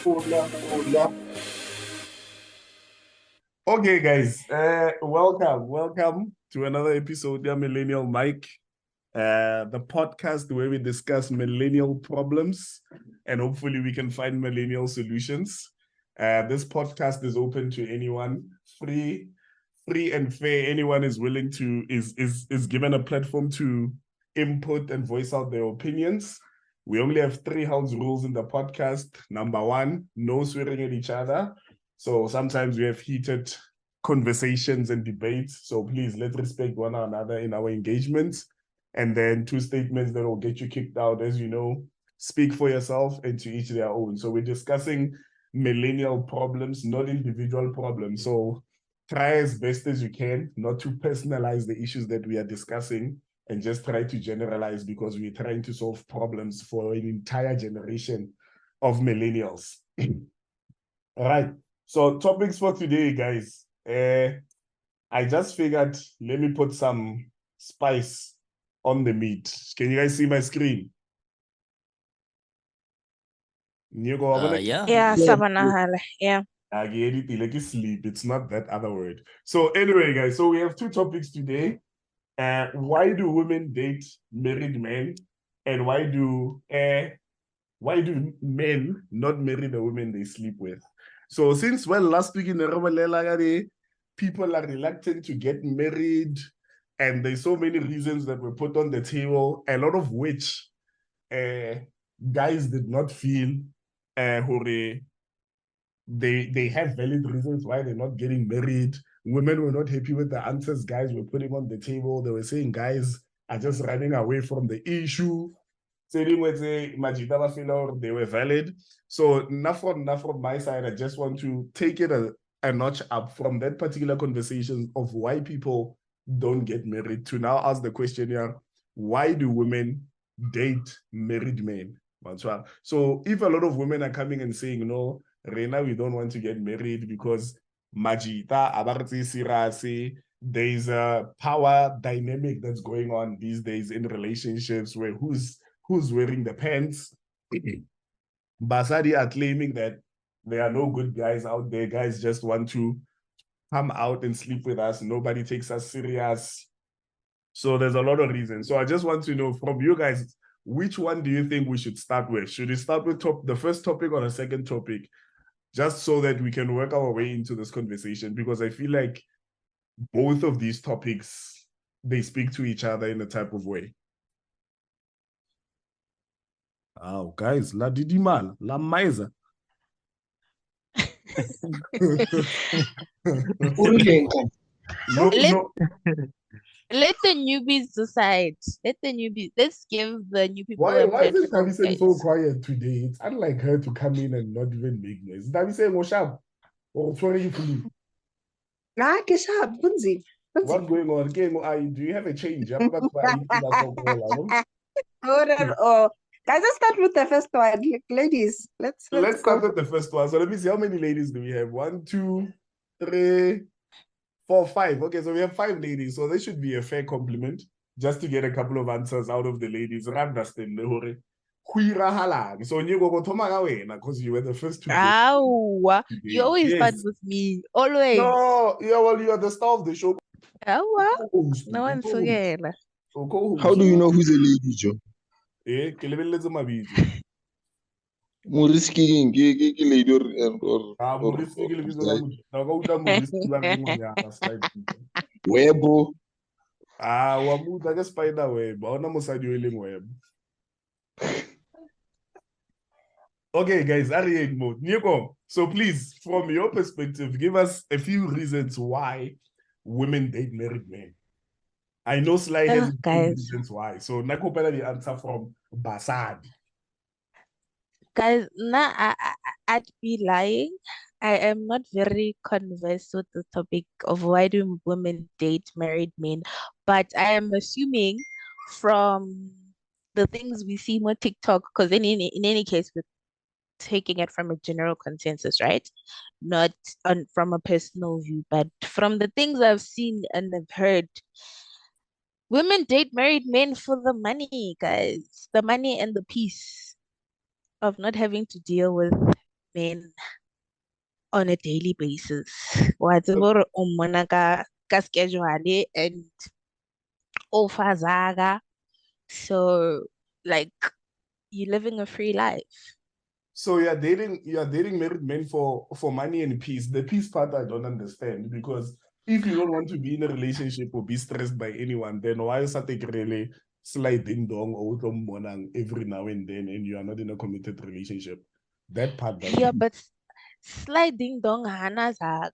Hola, hola. Okay, guys, welcome to another episode of Millennial Mic, the podcast where we discuss millennial problems and hopefully we can find millennial solutions. This podcast is open to anyone, free and fair. Anyone is willing to is given a platform to input and voice out their opinions. We only have 3 house rules in the podcast. Number 1, no swearing at each other. So sometimes we have heated conversations and debates. So please, let's respect one another in our engagements. And then 2 statements that will get you kicked out, as you know, speak for yourself and to each their own. So we're discussing millennial problems, not individual problems. So try as best as you can not to personalize the issues that we are discussing and just try to generalize, because we're trying to solve problems for an entire generation of millennials. All right. So topics for today, guys. I just figured, let me put some spice on the meat. Can you guys see my screen? Yeah. Yeah, Sabanahala. Yeah. Sleep. It's not that other word. So anyway, guys, so we have 2 topics today. Why do women date married men? And why do men not marry the women they sleep with? So since last week in the people are reluctant to get married, and there's so many reasons that were put on the table, a lot of which guys did not feel they have valid reasons why they're not getting married. Women were not happy with the answers guys were putting on the table. They were saying guys are just running away from the issue. They were valid. So enough from my side. I just want to take it a notch up from that particular conversation of why people don't get married to now ask the question here, why do women date married men? So if a lot of women are coming and saying, no, Rena, we don't want to get married because Majita, Abarti Sirasi, there's a power dynamic that's going on these days in relationships where who's wearing the pants. Basadi are claiming that there are no good guys out there. Guys just want to come out and sleep with us. Nobody takes us serious. So there's a lot of reasons. So I just want to know from you guys, which one do you think we should start with? Should we start with the first topic or the second topic? Just so that we can work our way into this conversation, because I feel like both of these topics, they speak to each other in a type of way. Oh, guys, la didimal, la maisa. No. Let the newbies decide. Let's give the new people Why is platform, Tabi so quiet today? It's unlike her to come in and not even make noise. Tabi saying, "Oh, sharp," or "Sorry, you flu." What's going on? Do you have a change? Hold on. Oh, guys, let's start with the first one. Ladies, let's start with the first one. So let me see, how many ladies do we have? 1, 2, 3, 4, 5. Okay, so we have 5 ladies. So there should be a fair compliment just to get a couple of answers out of the ladies. Understand the hore. So you go to because you were the first to. Ow, you always start with me. Always. No, yeah, well, you are the star of the show. Oh, no one's forget. How do you know who's a lady, Joe? Ke lebelletse mabitso. Moriski ke lady or Moriski ke lebitso la motho. Na ka utlwa Moriski ba reng ngwana slide. Webo. Wa mutla ke spider web. Ba ona mosadi o leng web. Okay, guys, Ariel mode. Nico, so please, from your perspective, give us a few reasons why women date married men. I know Sly has reasons why. So nakopela the answer from Basad. Guys, I'd be lying. I am not very conversed with the topic of why do women date married men, but I am assuming from the things we see on TikTok, because in any case, we're taking it from a general consensus, right? Not from a personal view, but from the things I've seen and I've heard, women date married men for the money, guys. The money and the peace of not having to deal with men on a daily basis. Whatever ka schedule and ofazaga. So like you're living a free life. So you're dating married men for money and peace. The peace part I don't understand, because if you don't want to be in a relationship or be stressed by anyone, then why is that really sliding dong out every now and then and you are not in a committed relationship? That part doesn't. Yeah, but sliding dong hana zaga.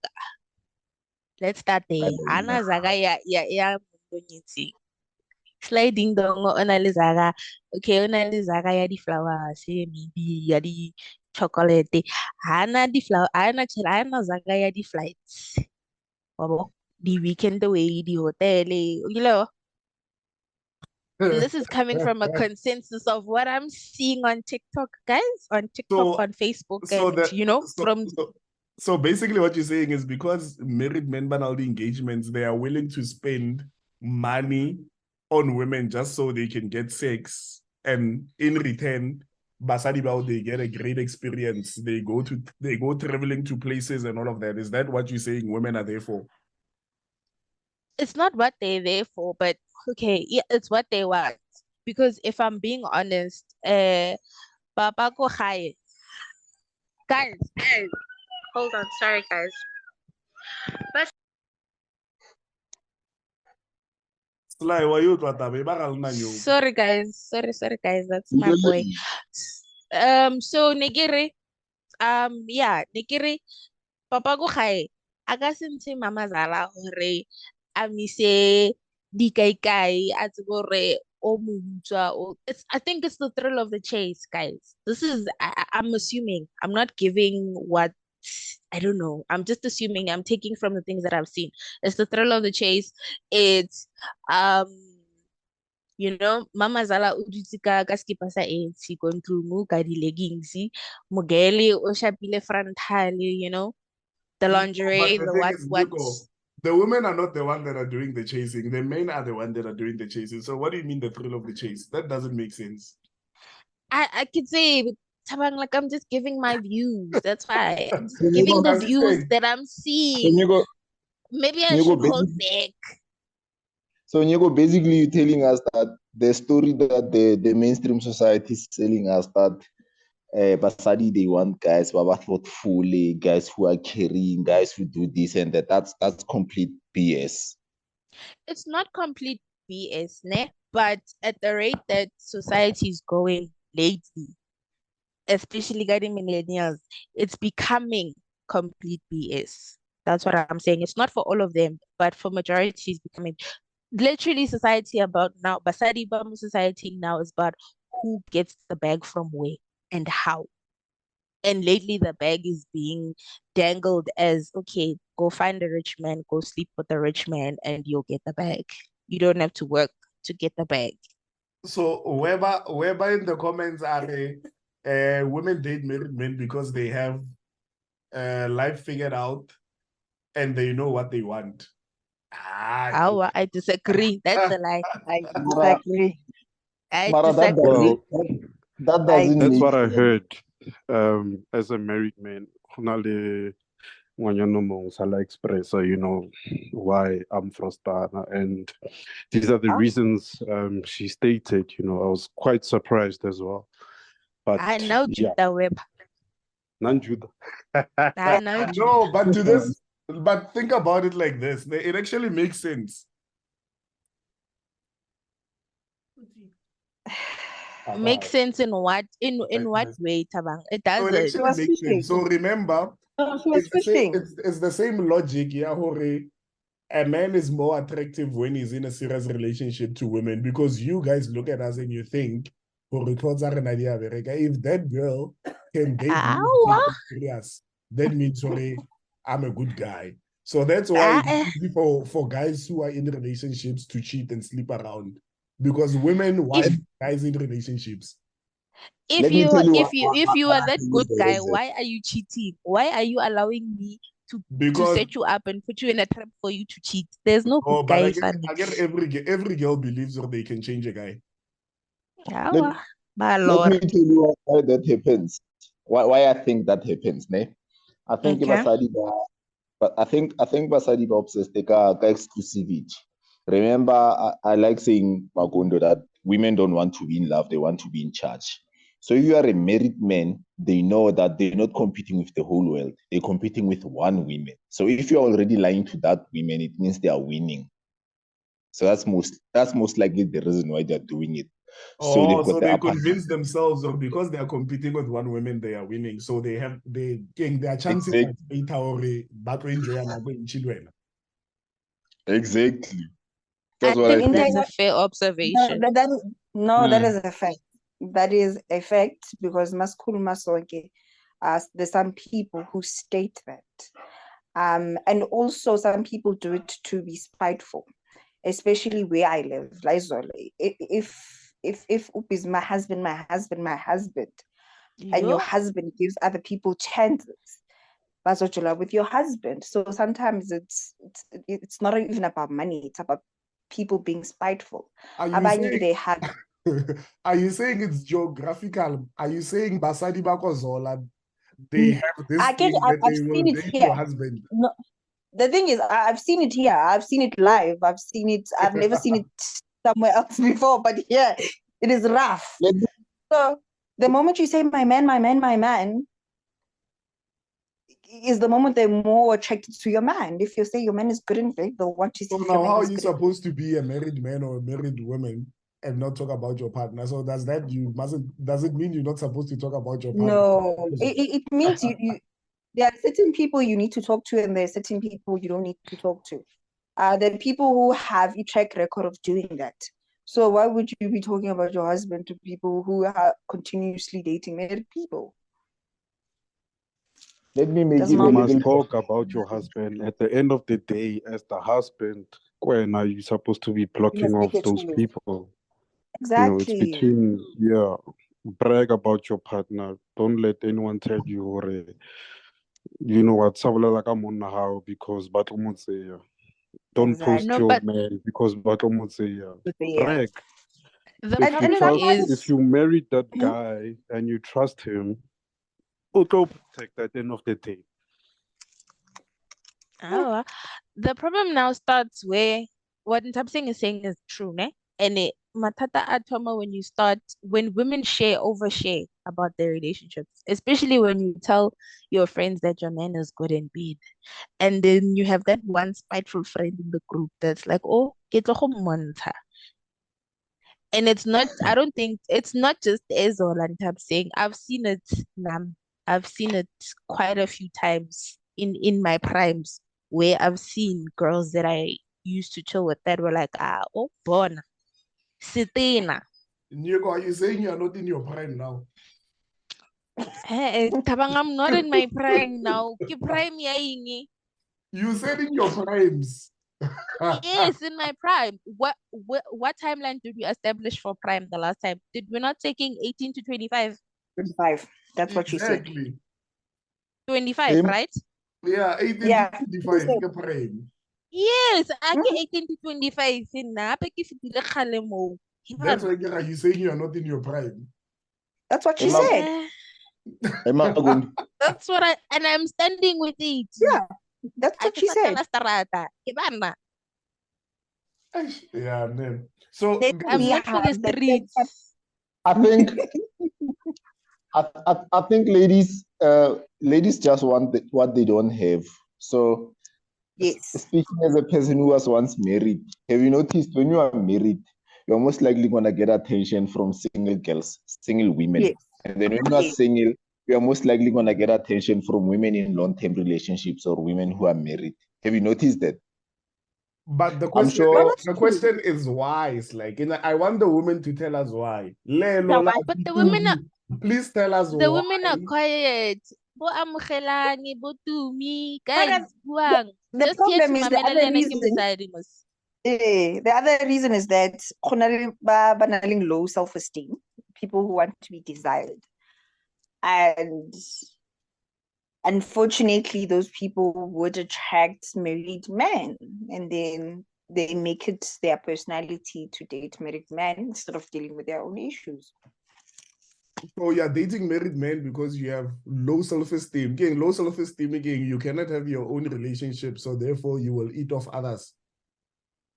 Let's start there. Hana zaga ya mundo sliding dong o na le zaga. Okay, o na le zaga ya di flowers, maybe ya di chocolate. Hana di flower, hana zaga ya di flights. Wabo, the weekend away, the hotel, you know. And this is coming from a consensus of what I'm seeing on TikTok, guys, on TikTok, So on Facebook, so and that so from so so basically what you're saying is because married men ban all the engagements, they are willing to spend money on women just so they can get sex, and in return basadi bao, they get a great experience. They go traveling to places and all of that. Is that what you're saying women are there for? it's not what they're there for, but okay, yeah, it's what they want. Because if I'm being honest, Papa ko kaya. Guys, hold on, sorry guys. But Sly, why you twatabe? Bakal na nyo. sorry guys, that's my boy. So Nigiri, yeah, Nigiri, Papa ko kaya. Aga since mama zala hore amise di kai at gore o mutswa o it's I think it's the thrill of the chase, guys. This is I'm assuming. I'm not giving what I don't know. I'm just assuming. I'm taking from the things that I've seen. It's the thrill of the chase. It's Mama Zala udutsika ka skipa sa ANC kontumu ka di leggings, mogele o shapile frontale, the No, but lingerie, the the thing what is, what. Nico, the women are not the one that are doing the chasing. The men are the one that are doing the chasing. So what do you mean the thrill of the chase? That doesn't make sense. I could say, but Tabang, like I'm just giving my views. That's why I'm just So giving the I'm views saying, that I'm seeing. Maybe I should hold back. So Nico, basically you're telling us that the story that the mainstream society is selling us that Basadi, they want guys who are thoughtful, guys who are caring, guys who do this and that. That's complete BS. It's not complete BS, ne? But at the rate that society is going lately, especially guiding millennials, it's becoming complete BS. That's what I'm saying. It's not for all of them, but for majority, it's becoming literally society about now. Basadi Bamu society now is about who gets the bag from where and how. And lately, the bag is being dangled as okay, go find a rich man, go sleep with a rich man, and you'll get the bag. You don't have to work to get the bag. so whoever in the comments are women date married men because they have life figured out and they know what they want. I disagree. That's a lie. I disagree. I Mara, disagree. that doesn't That's make what I sense. heard. As a married man, Honale Wanyanomo Sala Expressa, why I'm Frostana. And these are the reasons she stated, I was quite surprised as well. But I know yeah, Judah Web. Nanjuda. I know No, but think about it like this. It actually makes sense. Makes sense in what way, Tabang? It So it doesn't. actually was makes fishing. sense. So remember, No, she was fishing. it's the same logic, yeah, Hore. A man is more attractive when he's in a serious relationship to women, because you guys look at us and you think, if that girl can date me and take me serious, that means, sorry, I'm a good guy. So that's why it's easy for guys who are in relationships to cheat and sleep around, because women want guys in relationships. If Let me tell you if you are that good the guy, reason. why are you cheating? Why are you allowing me to Because set you up and put you in a trap for you to cheat? There's no good but guy, Sunny. I get every girl believes or they can change a guy. Yeah, Let my me lord. tell you why that happens. why I think that happens, ne? I think Okay. basadi ba obsessed ka exclusivity. Remember, I like saying Magondo that women don't want to be in love, they want to be in charge. So if you are a married man, they know that they're not competing with the whole world, they're competing with one woman. So if you're already lying to that woman, it means they are winning. So that's most likely the reason why they're doing it. So they've got So the they upper convince themselves, or because they are competing with one woman, they are winning. So their chances Exactly. at children. Exactly. I That's what I think think. that's a fair observation. That is a fact. That is a fact because there's some people who state that. And also some people do it to be spiteful, especially where I live. Like if Up is my husband, and your Yo. husband gives other people chances, with your husband. So sometimes it's not even about money, it's about people being spiteful. Are you Abanye, saying they have are you saying it's geographical? Are you saying Basadi Bakozola they have this thing that I've they will seen it date your here. husband? No, the thing is, I've seen it here. I've seen it live. I've never seen it somewhere else before, but here it is rough. Let me, So the moment you say my man, is the moment they're more attracted to your man. If you say your man is good and big, they'll want to see So if your now, man how are is you good and big. supposed to be a married man or a married woman and not talk about your partner? So does it mean you're not supposed to talk about your partner? No, it means you there are certain people you need to talk to, and there are certain people you don't need to talk to. There are people who have a track record of doing that. So why would you be talking about your husband to people who are continuously dating married people? let me make That's it You a not must little talk about your husband. At the end of the day, as the husband, when are you supposed to be you blocking must make off a those choice. people? It's Exactly. between, brag about your partner. Don't let anyone tell you, or, what, how because Batomotseya. Don't post No, your but man because Batomotseya. Yeah. Brag. the If you And problem trust, if is, sometimes you married that Mhm. guy and you trust him, auto protect at the end of the day. oh, the problem now starts where what Ntabsing is saying is true, ne? And it matata atoma when women overshare about their relationships, especially when you tell your friends that your man is good in bed. And then you have that one spiteful friend in the group that's like, oh, get a monta. And I don't think it's not just Ezol and Tab saying, I've seen it, Nam. I've seen it quite a few times in my primes where I've seen girls that I used to chill with that were like, oh, bona, sitina. Nico, are you saying you're not in your prime now? Tabang I'm not in my prime now. Ki prime ya ingi. You said in your primes. Yes, in my prime. What timeline did we establish for prime the last time? Did we not taking 18 to 25? 25. That's what you said. Exactly. 25, right? Yeah, 18 to Yeah. 25 ke prime. Yes, ake Mhm. 18 to 25 na pe ke fetile kgale moo. Ke That's bona. why are you saying you're not in your prime? That's what she Emma, said. Eh, Emma Gondi. that's what and I'm standing with it. Yeah. That's A what ke she sa said. tlala strata. Ke bona. Yeah, man. So Then I'm we guys, not for the have the third part. streets. I think I think ladies just want what they don't have. So Yes. speaking as a person who was once married, have you noticed when you are married, you're most likely gonna get attention from single girls, single women. Yes. And then when you are Yes. single, you're most likely gonna get attention from women in long-term relationships or women who are married. Have you noticed that? but I'm Well, sure that's the true. question is why. It's like, I want the woman to tell us why. Le Yeah, Lola why? But Dituli, please tell us the women are why. quiet. Bo amogelang, bo tumi, guys But buang. the Just here to problem is the mamela other le yena ke reason. mosadi mos. The other reason is that go na le ba nang le low self-esteem, people who want to be desired. And unfortunately, those people would attract married men, and then they make it their personality to date married men instead of dealing with their own issues. So you're dating married men because you have low self-esteem. Again, low self-esteem, again, you cannot have your own relationship, so therefore you will eat off others.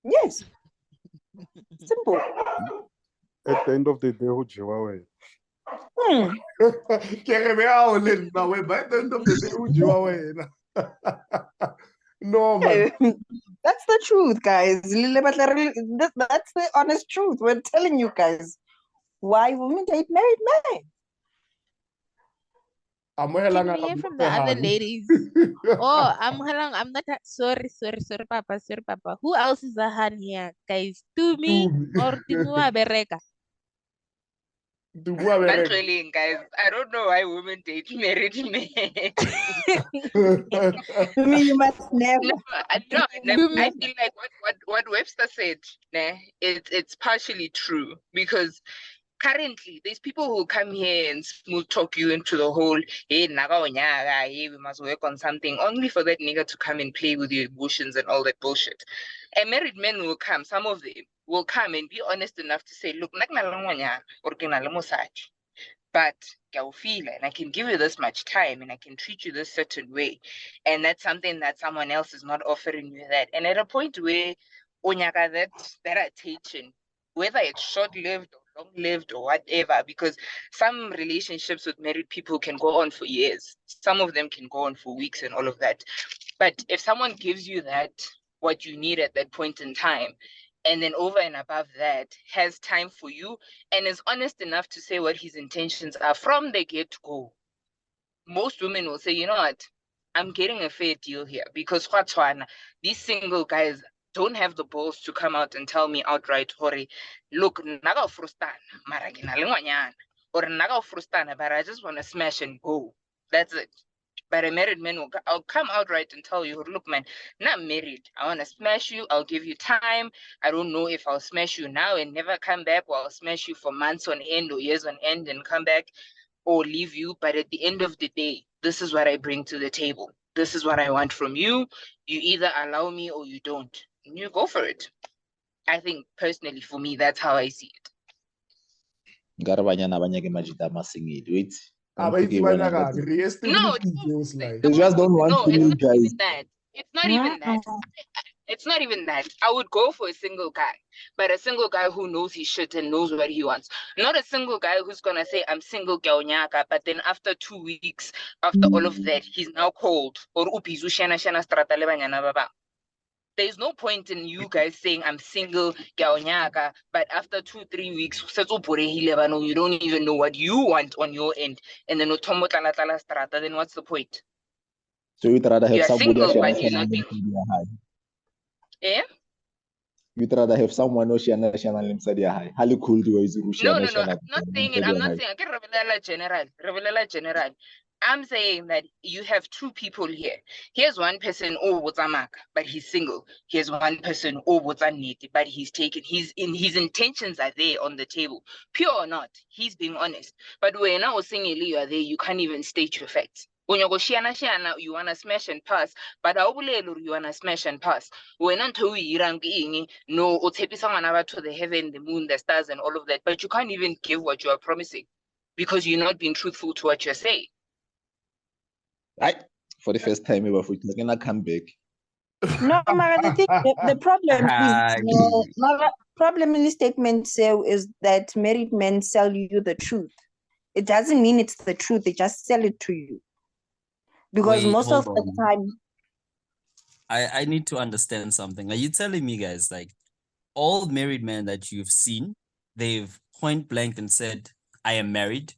Yes. Simple. At the end of the day, who Jiwawe? Hmm. By the end of the day, who you are. No, man. That's the truth, guys. That's the honest truth. We're telling you guys why women date married men. I'm Can we hear from the other ladies? Oh, I'm not sorry, Papa. Who else is a Han here, guys? To me or Timua Bereka? Actually, guys, I don't know why women date married men. To me, you must never. No, I feel like what Webster said, nah, it's partially true because currently there's people who come here and smooth talk you into the whole hey naga onyaga, hey we must work on something only for that nigga to come and play with your emotions and all that bullshit. And married men will come, some of them will come and be honest enough to say, look, or but feel and I can give you this much time and I can treat you this certain way. And that's something that someone else is not offering you that. And at a point where onyaka that attention, whether it's short-lived or long-lived or whatever, because some relationships with married people can go on for years. Some of them can go on for weeks and all of that. But if someone gives you that, what you need at that point in time, and then over and above that, has time for you and is honest enough to say what his intentions are from the get-go, most women will say, you know what, I'm getting a fair deal here because these single guys don't have the balls to come out and tell me outright, Hori, look, naga frustana, mara ke na le ngwanyana, or naga frustana, but I just want to smash and go. That's it. But a married man I'll come outright and tell you, look, man, not married. I want to smash you. I'll give you time. I don't know if I'll smash you now and never come back, or I'll smash you for months on end or years on end and come back or leave you. But at the end of the day, this is what I bring to the table. This is what I want from you. You either allow me or you don't. And you go for it. I think personally, for me, that's how I see it. Wait. No, They just don't want single guys. Even that. It's not even that. It's not even that. I would go for a single guy, but a single guy who knows his shit and knows what he wants. Not a single guy who's gonna say I'm single gaonyaka, but then after 2 weeks, after all of that, he's now cold. Or there's no point in you guys saying I'm single gaonyaka, but after 2-3 weeks, you don't even know what you want on your end, and then then what's the point? So you'd rather have You're somebody single, but you're not being... Yeah? You'd rather have someone who shana high. How cool do you No, I'm not saying it. I'm not saying I can reveal general. I'm saying that you have two people here. Here's one person, but he's single. Here's one person, but he's taken. His intentions are there on the table, pure or not. He's being honest. But when I was saying you are there, you can't even state your facts. When you go shiana, you wanna smash and pass, but you wanna smash and pass. When until no, to the heaven, the moon, the stars, and all of that, but you can't even give what you are promising because you're not being truthful to what you're saying. Right. For the first time ever, we're gonna come back. No, Mara, the problem is problem in this statement is that married men sell you the truth. It doesn't mean it's the truth, they just sell it to you. Because most of the time I need to understand something. Are you telling me, guys, like all married men that you've seen, they've point blank and said, I am married,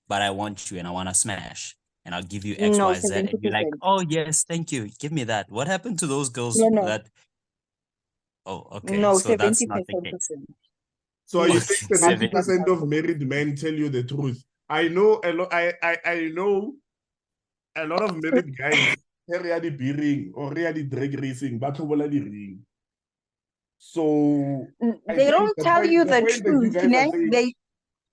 but I want you and I want to smash and I'll give you X, Y, Z, and you're like, oh yes, thank you, give me that. What happened to those girls that... Oh, okay. No, so 70%. that's not the case. So you think 70% of married men tell you the truth? I know a lot. I know a lot of married guys already beering or already drag racing, but already ring. So they don't tell you the truth.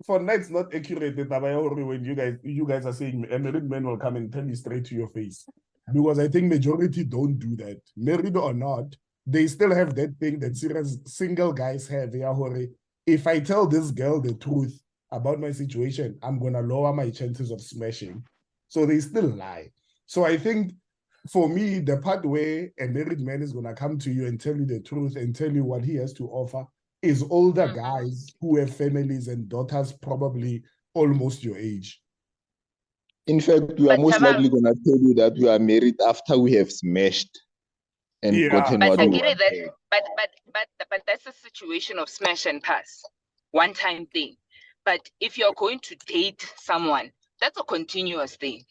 For now, it's not accurate when you guys are saying a married man will come and tell you straight to your face, because I think majority don't do that. Married or not, they still have that thing that serious single guys have. If I tell this girl the truth, about my situation, I'm going to lower my chances of smashing. So they still lie. So I think for me, the part where a married man is going to come to you and tell you the truth and tell you what he has to offer is older guys who have families and daughters probably almost your age. In fact, we are most likely going to tell you that we are married after we have smashed and gotten but what I we get it wanted. but that's a situation of smash and pass, one time thing. But if you're going to date someone, that's a continuous thing.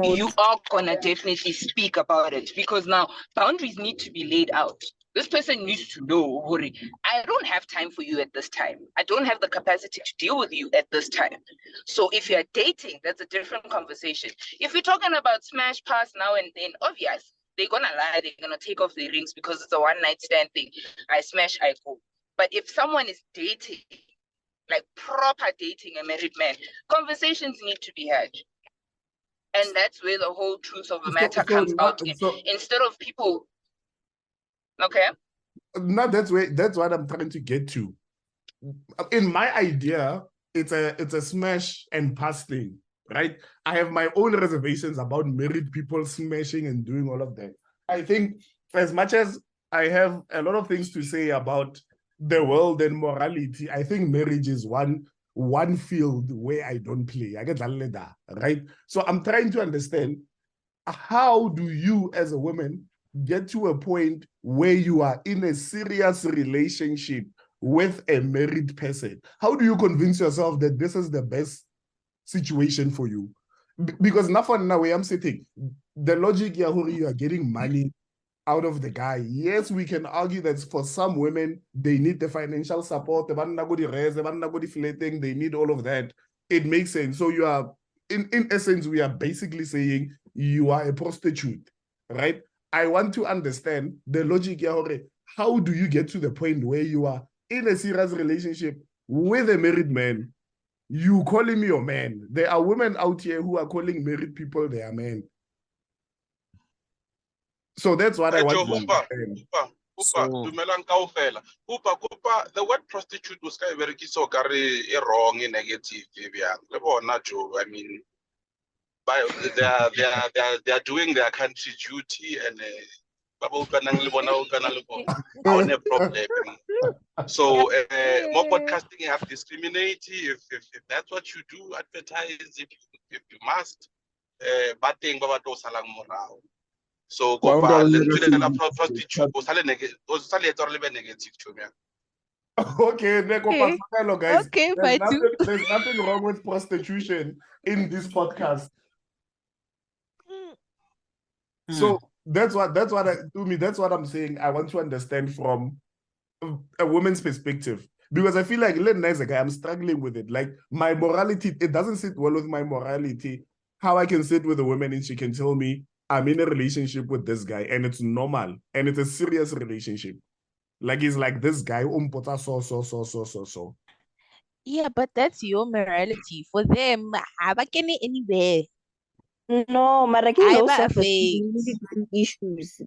You are gonna definitely speak about it, because now boundaries need to be laid out. This person needs to know, Hori, I don't have time for you at this time. I don't have the capacity to deal with you at this time. So if you're dating, that's a different conversation. If we're talking about smash pass now and then, obvious, they're gonna lie, they're gonna take off their rings because it's a one-night stand thing. I smash, I go. But if someone is dating, like proper dating a married man, conversations need to be had. And that's where the whole truth of the matter comes out in. Instead of people, okay? No, that's what I'm trying to get to. In my idea, it's a smash and pass thing, right? I have my own reservations about married people smashing and doing all of that. I think as much as I have a lot of things to say about the world and morality, I think marriage is one field where I don't play. I get that, right? So I'm trying to understand, how do you as a woman get to a point where you are in a serious relationship with a married person? How do you convince yourself that this is the best situation for you? Because now for now where I'm sitting, the logic here, you are getting money out of the guy. Yes, we can argue that for some women, they need the financial support, they need all of that. It makes sense. So you are, in essence, we are basically saying you are a prostitute, right? I want to understand the logic here. How do you get to the point where you are in a serious relationship with a married man? You call him your man. There are women out here who are calling married people their men. So that's what I want to understand. Dumelang kaofela. Upa, the word prostitute was kind of very so wrong in negative. Joe. I mean, they are doing their country duty and I don't have problem. So more podcasting you have discriminate if that's what you do, advertise if you must. But thing Baba to salang morao. So prostitute negative to me. Okay, guys. Okay, there's nothing wrong with prostitution in this podcast. So that's what I'm saying. I want to understand from a woman's perspective, because I feel like as a guy, I'm struggling with it. Like my morality, it doesn't sit well with my morality. How I can sit with a woman and she can tell me I'm in a relationship with this guy and it's normal and it's a serious relationship. Like he's like this guy, so. Yeah, but that's your morality. For them, can anywhere. No, Maraki, I low have self-esteem issues.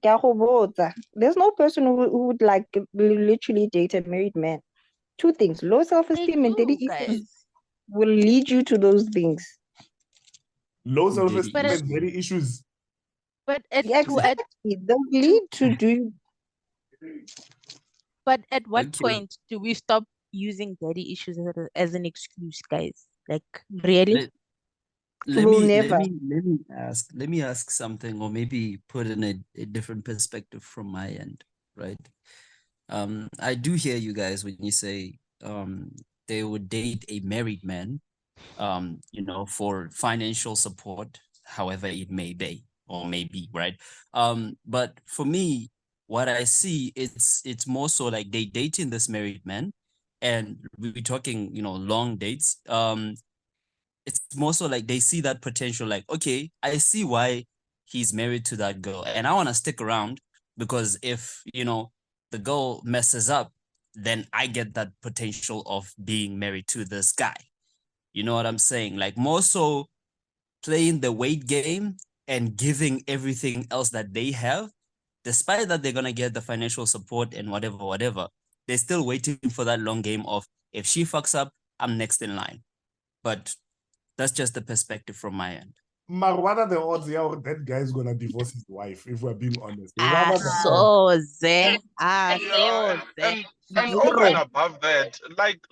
There's no person who would like literally date a married man. Two things: low self-esteem and daddy issues will lead you to those things. Low self-esteem and daddy issues. But exactly, they'll lead to do. But at what point do we stop using daddy issues as an excuse, guys? Like, really? Let me ask something, or maybe put in a different perspective from my end, right? I do hear you guys when you say they would date a married man, for financial support, however it may be or may be, right? But for me, what I see, it's more so like they dating this married man, and we're talking, long dates. It's more so like they see that potential, like, okay, I see why he's married to that girl, and I want to stick around because if, the girl messes up, then I get that potential of being married to this guy. You know what I'm saying? Like more so playing the weight game and giving everything else that they have, despite that they're going to get the financial support and whatever, they're still waiting for that long game of, if she fucks up, I'm next in line. but that's just the perspective from my end. Mar, what are the odds here that guy is gonna divorce his wife, if we're being honest? What Ah, are the odds? so ze. Ah, Yeah, so ze. and over and Zero. above that,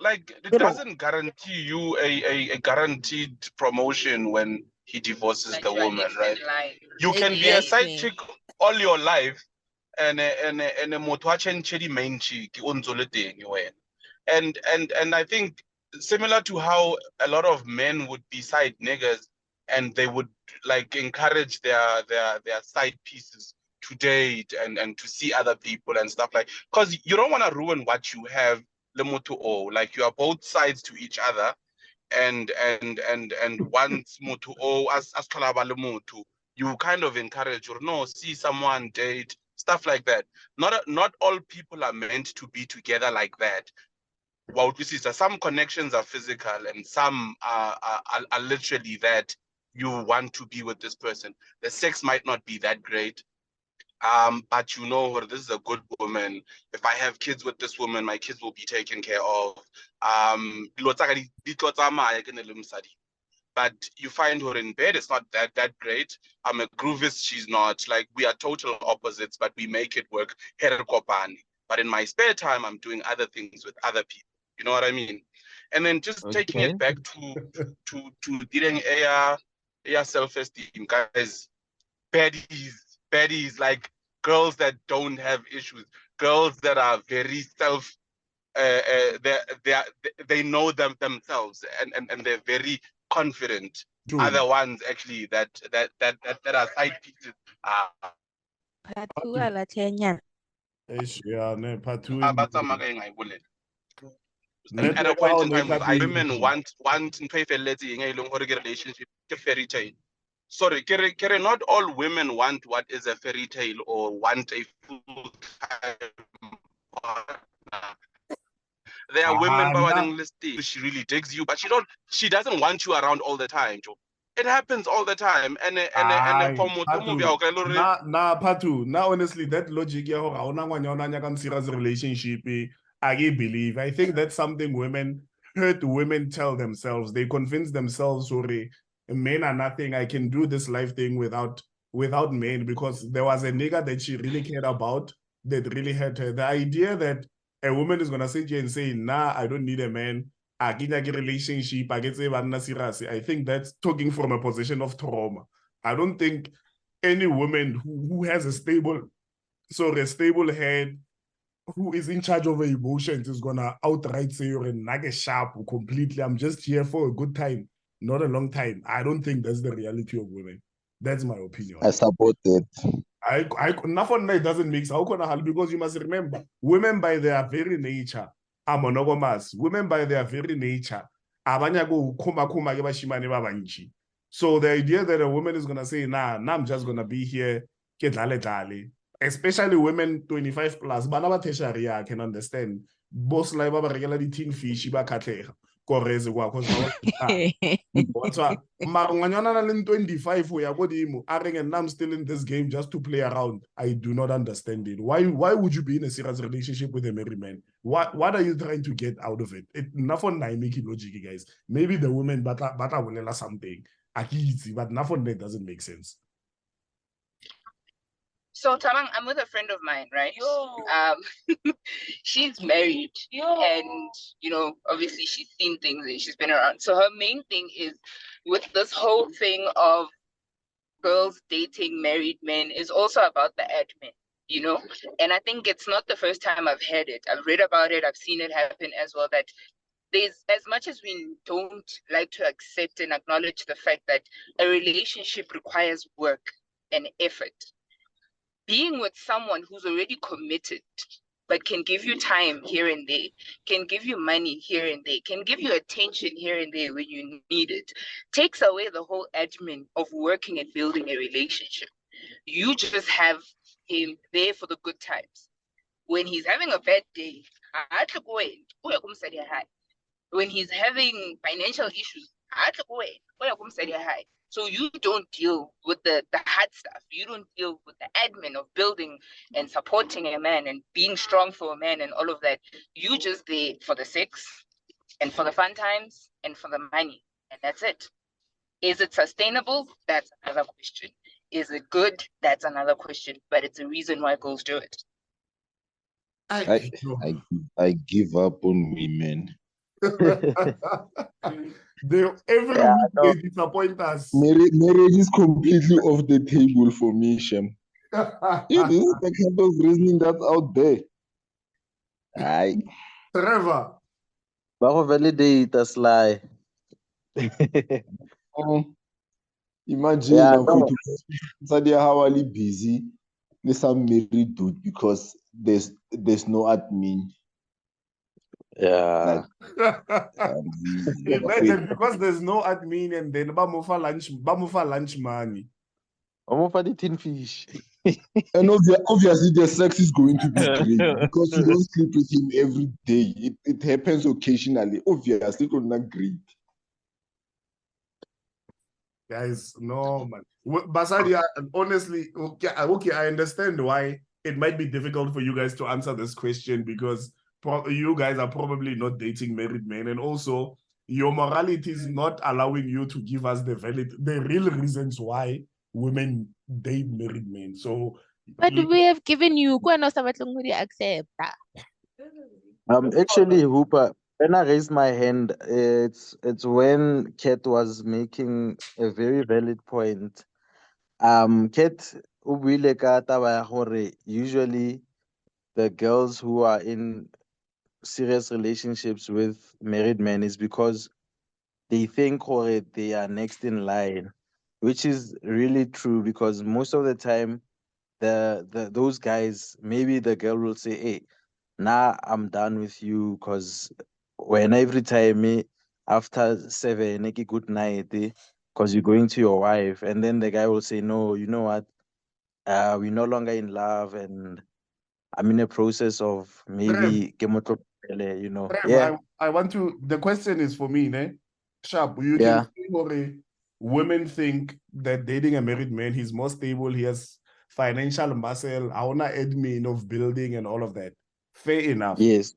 like it Zero. doesn't guarantee you a guaranteed promotion when he divorces That the you are woman, next right? in line. You can be a side Exactly. chick all your life, and a motho a change the main chick o ntso le teng wena. And I think similar to how a lot of men would be side niggas and they would like encourage their side pieces to date and to see other people and stuff like, because you don't want to ruin what you have le motho o, like you are both sides to each other, and once motho o as thola ba le motho, you kind of encourage or no, see someone, date, stuff like that. Not all people are meant to be together like that. Well, this is some connections are physical and some are literally that you want to be with this person. The sex might not be that great, but you know, this is a good woman. If I have kids with this woman, my kids will be taken care of. But you find her in bed, it's not that great. I'm a groovist, she's not. Like, we are total opposites, but we make it work. But in my spare time, I'm doing other things with other people. You know what I mean? And then just taking Okay. it back to dealing air self-esteem, guys. Baddies, like girls that don't have issues, girls that are very they know themselves and they're very confident. True. Are the ones actually that are side pieces. Patu ala Kenya. Yeah, ne, part two. But some are going, I will. Net At a like point how in time, net that women want to pay for relationship, a fairy tale. Sorry, Kere, not all women want what is a fairy tale or want a full-time partner. There are women listed. She really digs you, but she doesn't want you around all the time, Joe. It happens all the time. And Patu. Now, honestly, that logic, yeah, serious relationship, I believe. I think that's something women tell themselves. They convince themselves, sorry, men are nothing. I can do this life thing without men, because there was a nigga that she really cared about that really hurt her. The idea that a woman is gonna sit here and say, nah, I don't need a man. I get a relationship. I get serious. I think that's talking from a position of trauma. I don't think any woman who has a stable head, who is in charge of her emotions, is gonna outright say you're a nugget sharp completely. I'm just here for a good time, not a long time. I don't think that's the reality of women. That's my opinion. I support that. Nothing that doesn't make sense, because you must remember, women by their very nature are monogamous. Women by their very nature abanya go kuma ke bashimane ba bantši. So the idea that a woman is gonna say, nah, I'm just gonna be here, ke dlale, especially women 25 plus, bana ba tertiary, I can understand. Boss life ba rekela di tin fish ba khatlega koreze kwa cause what's up? Maranganyana na 25 ya godimo areng, and I'm still in this game just to play around. I do not understand it. Why would you be in a serious relationship with a married man? What are you trying to get out of it? Nothing making logic, guys. Maybe the women bata will something. But nothing that doesn't make sense. So Tamang, I'm with a friend of mine, right? She's married, and obviously she's seen things and she's been around. So her main thing is with this whole thing of girls dating married men is also about the admin. And I think it's not the first time I've heard it. I've read about it. I've seen it happen as well, that there's, as much as we don't like to accept and acknowledge the fact that a relationship requires work and effort, being with someone who's already committed but can give you time here and there, can give you money here and there, can give you attention here and there when you need it, takes away the whole admin of working and building a relationship. You just have him there for the good times. When he's having a bad day, when he's having financial issues, so you don't deal with the hard stuff. You don't deal with the admin of building and supporting a man and being strong for a man and all of that. You just there for the sex and for the fun times and for the money. And that's it. Is it sustainable? That's another question. Is it good? That's another question. But it's a reason why girls do it. I give up on women. Every week they disappoint us. Marriage is completely off the table for me, Shem. This is the kind of reasoning that's out there. Trevor. Bako validate a sly. Imagine how are you busy with some married dude because there's no admin. Yeah. Imagine because there's no admin and then bamufa lunch money. Almost for the tin fish. And obviously the sex is going to be great because you don't sleep with him every day. It happens occasionally. Obviously, it's not great. Guys, no man. Basadi, honestly, okay, I understand why it might be difficult for you guys to answer this question because you guys are probably not dating married men, and also your morality is not allowing you to give us the real reasons why women date married men. So, but we have given you accept. Actually, Hooper, when I raised my hand, it's when Kat was making a very valid point. Kat, o buile ka taba ya gore usually the girls who are in serious relationships with married men is because they think they are next in line, which is really true because most of the time those guys, maybe the girl will say, hey, nah, I'm done with you because when every time after 7 good night because you're going to your wife, and then the guy will say, no, you know what, we're no longer in love and I'm in a process of maybe you know. Trev, I want to, the question is for me, ne? Sharp, you can see women think that dating a married man, he's more stable, he has financial muscle, admin of building and all of that. Fair enough. Yes.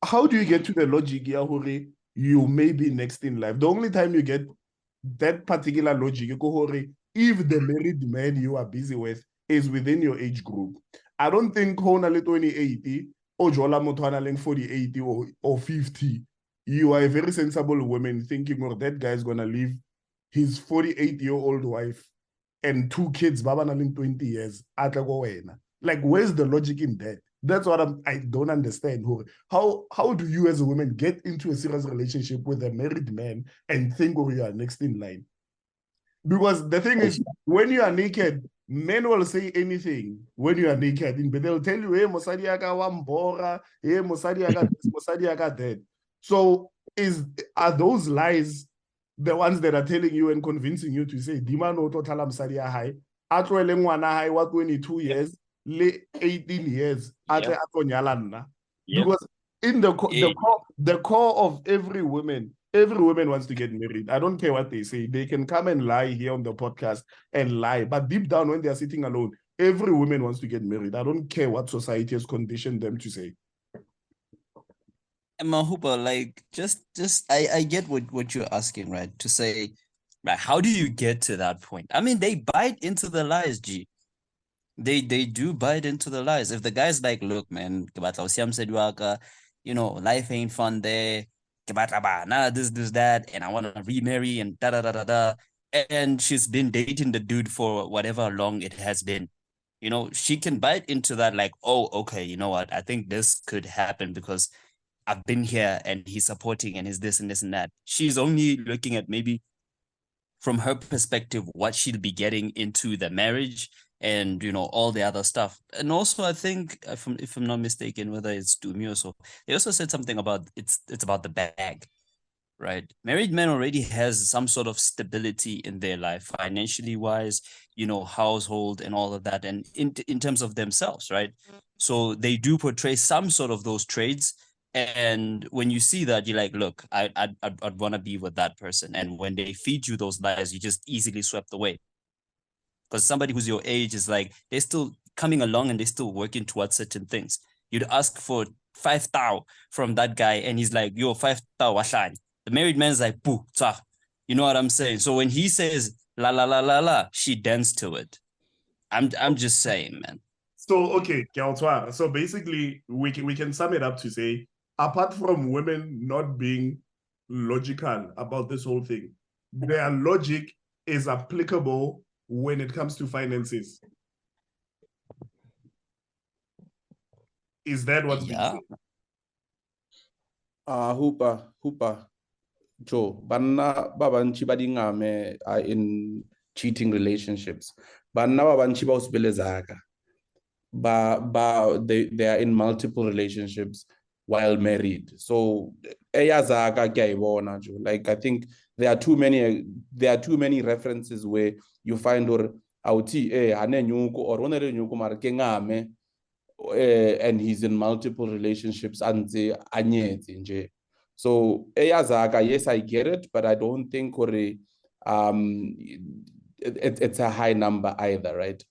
How do you get to the logic, you may be next in life? The only time you get that particular logic, if the married man you are busy with is within your age group. I don't think Honale 2080 or Jola Motwana 4080 or 50. You are a very sensible woman thinking, oh, that guy's gonna leave his 48-year-old wife and 2 kids, Baba Naling 20 years. Like, where's the logic in that? That's what I don't understand. How do you as a woman get into a serious relationship with a married man and think, oh, you are next in line? Because the thing is, when you are naked, men will say anything when you are naked, but they'll tell you, hey, Mosadi aga wambora, hey, Mosadi aga this, Mosadi aga that. So are those lies the ones that are telling you and convincing you to say, Dima no total Mosadi high, atwele ngwana high, what 22 years, le 18 years, ate atonyalana. Because in the core of every woman wants to get married. I don't care what they say. They can come and lie here on the podcast and lie. But deep down, when they're sitting alone, every woman wants to get married. I don't care what society has conditioned them to say. Mahupa, like, I get what you're asking, right? To say, right, how do you get to that point? I mean, they bite into the lies, G. They do bite into the lies. If the guy's like, look, man, you know, life ain't fun there. Nah, this, that, and I want to remarry and da da da da da. And she's been dating the dude for whatever long it has been. You know, she can bite into that, like, oh, okay, you know what? I think this could happen because I've been here and he's supporting and he's this and this and that. She's only looking at maybe from her perspective what she'll be getting into the marriage and, you know, all the other stuff. And also, I think, if I'm not mistaken, whether it's Dumi or so, they also said something about it's about the bag, right? Married men already has some sort of stability in their life, financially wise, you know, household and all of that, and in terms of themselves, right? So they do portray some sort of those traits. And when you see that, you're like, look, I'd want to be with that person. And when they feed you those lies, you just easily swept away. Because somebody who's your age is like, they're still coming along and they're still working towards certain things. You'd ask for 5,000 from that guy and he's like, yo, 5,000 washan. The married man's like, boo, You know what I'm saying? So when he says la la la la la, she danced to it. I'm just saying, man. So okay, Kiaotwa. So basically, we can sum it up to say, apart from women not being logical about this whole thing, their logic is applicable when it comes to finances. Is that what's being said? Hooper. Joe, banna ba bantši ba dingame are in cheating relationships. Banna ba bantši ba o sebeletsaka. They are in multiple relationships while married. So eyazaka ke a e bona, Joe. Like I think there are too many references where you find or auti hane nyuko or one le nyuko mara ke ngame and he's in multiple relationships ante anyetse nje. So eyazaka, yes, I get it, but I don't think it's a high number either, right?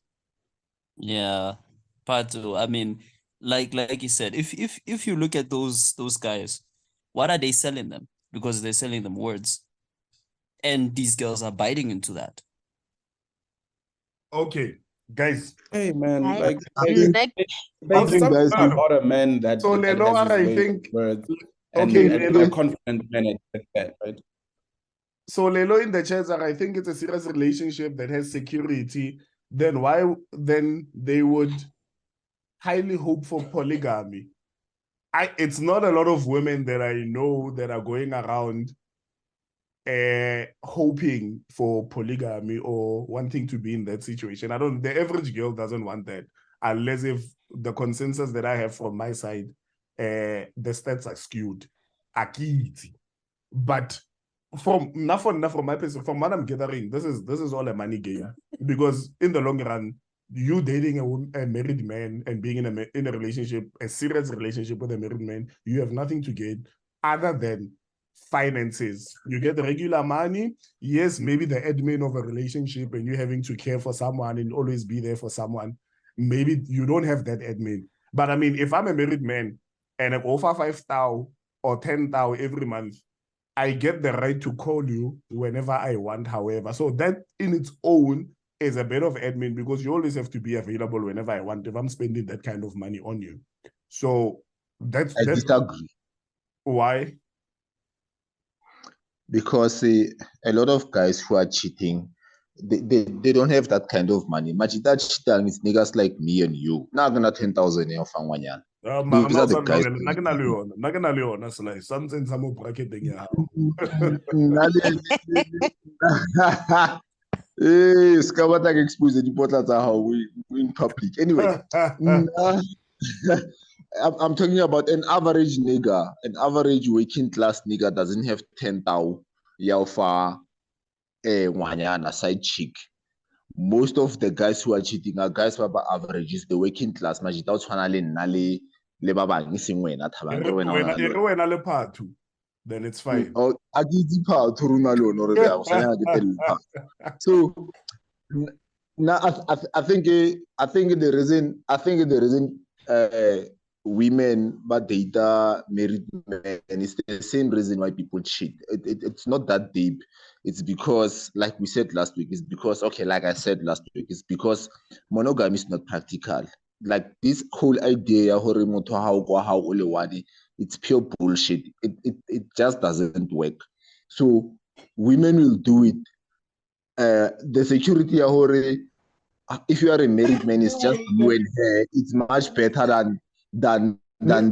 Yeah. Part two. I mean, like you said, if you look at those guys, what are they selling them? Because they're selling them words. And these girls are biting into that. Okay, guys. Hey man, like Some about a man that so that Lelo, has his I think words okay, and a confident man at that, right? So Lelo in the chats, I think it's a serious relationship that has security. Then why then they would highly hope for polygamy? It's not a lot of women that I know that are going around hoping for polygamy or wanting to be in that situation. The average girl doesn't want that, unless if the consensus that I have from my side, the stats are skewed. Akiti. But from my perspective, from what I'm gathering, this is all a money game. Because in the long run, you dating a married man and being in a relationship, a serious relationship with a married man, you have nothing to gain other than finances. You get the regular money. Yes, maybe the admin of a relationship and you having to care for someone and always be there for someone. Maybe you don't have that admin. But I mean, if I'm a married man and I offer 5,000 or 10,000 every month, I get the right to call you whenever I want, however. So that in its own is a bit of admin because you always have to be available whenever I want if I'm spending that kind of money on you. So I disagree. Why? Because a lot of guys who are cheating, they don't have that kind of money. Majida cheating is niggas like me and you. Not gonna 10,000 in Fangwanyan. Those are the guys. Something some bracket thing. Hey, Skabata expose the reporters are how we in public. Anyway, I'm talking about an average nigga, an average working class nigga doesn't have 10,000 yaufa wanyana side chick. Most of the guys who are cheating are guys who are averages, the working class. Majita tshwana nale le ba bang e seng wena thabang ke wena le phathu, then it's fine. Oh, I give the power to Ronaldo. So now I think the reason women but data married men is the same reason why people cheat. It's not that deep. It's because, like we said last week, like I said last week, it's because monogamy is not practical. Like this whole idea, it's pure bullshit. It just doesn't work. So women will do it. The security, if you are a married man, it's just you and her. It's much better than